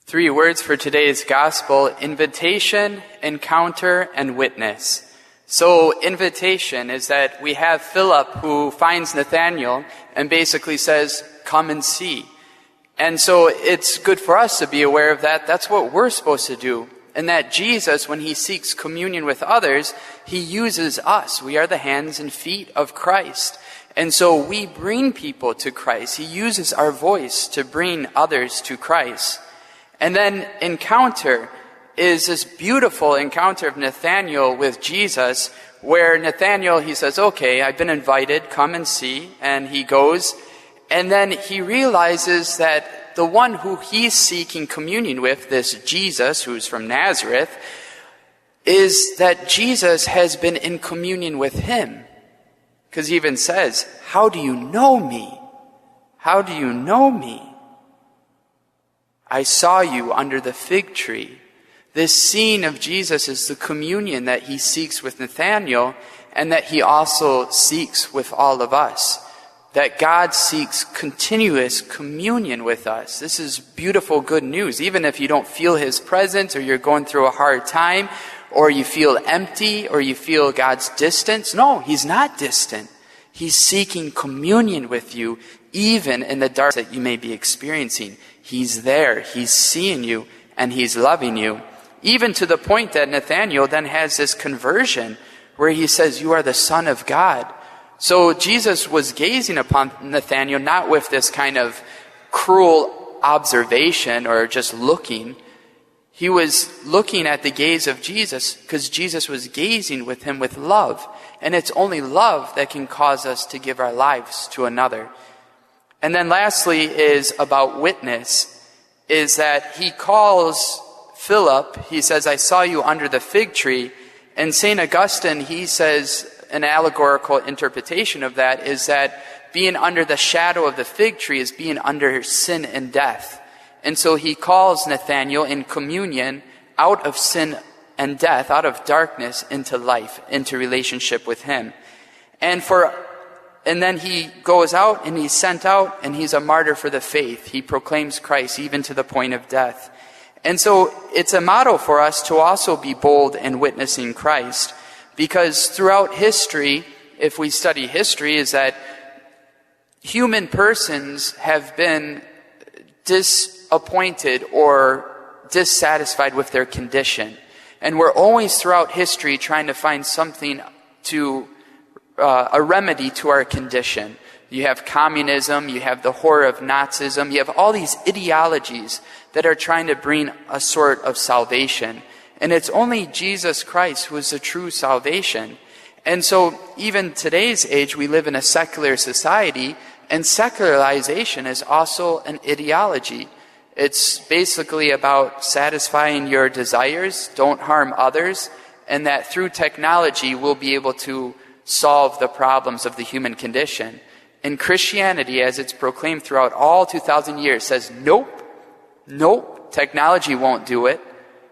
Three words for today's gospel: invitation, encounter, and witness. So invitation is that we have Philip who finds Nathanael and basically says, come and see. And so it's good for us to be aware of that. That's what we're supposed to do. And that Jesus, when he seeks communion with others, he uses us. We are the hands and feet of Christ. And so we bring people to Christ. He uses our voice to bring others to Christ. And then encounter is this beautiful encounter of Nathanael with Jesus, where Nathanael, he says, okay, I've been invited, come and see. And he goes, and then he realizes that the one who he's seeking communion with, this Jesus, who's from Nazareth, is that Jesus has been in communion with him. Because he even says, how do you know me? How do you know me? I saw you under the fig tree. This scene of Jesus is the communion that he seeks with Nathanael, and that he also seeks with all of us. That God seeks continuous communion with us. This is beautiful, good news. Even if you don't feel his presence, or you're going through a hard time, or you feel empty, or you feel God's distance. No, he's not distant. He's seeking communion with you, even in the dark that you may be experiencing. He's there, he's seeing you, and he's loving you. Even to the point that Nathanael then has this conversion where he says, you are the Son of God. So Jesus was gazing upon Nathanael not with this kind of cruel observation or just looking. He was looking at the gaze of Jesus because Jesus was gazing with him with love. And it's only love that can cause us to give our lives to another. And then lastly is about witness, is that he calls Philip, he says, I saw you under the fig tree. And St. Augustine, he says, an allegorical interpretation of that is that being under the shadow of the fig tree is being under sin and death. And so he calls Nathanael in communion out of sin and death, out of darkness into life, into relationship with him. And then he goes out and he's sent out and he's a martyr for the faith. He proclaims Christ even to the point of death. And so it's a motto for us to also be bold in witnessing Christ. Because throughout history, if we study history, is that human persons have been disappointed or dissatisfied with their condition. And we're always throughout history trying to find something to a remedy to our condition. You have communism, you have the horror of Nazism, you have all these ideologies that are trying to bring a sort of salvation. And it's only Jesus Christ who is the true salvation. And so even today's age, we live in a secular society, and secularization is also an ideology. It's basically about satisfying your desires, don't harm others, and that through technology we'll be able to solve the problems of the human condition. And Christianity, as it's proclaimed throughout all 2,000 years, says, nope, technology won't do it.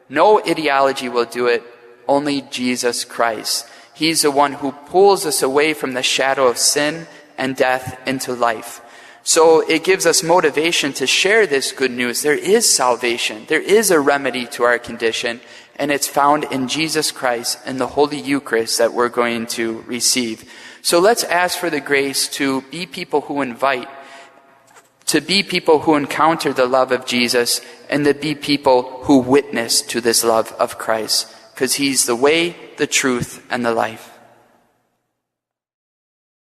No ideology will do it. Only Jesus Christ. He's the one who pulls us away from the shadow of sin and death into life. So it gives us motivation to share this good news. There is salvation. There is a remedy to our condition. And it's found in Jesus Christ and the Holy Eucharist that we're going to receive. So let's ask for the grace to be people who invite, to be people who encounter the love of Jesus, and to be people who witness to this love of Christ. Because he's the way, the truth, and the life.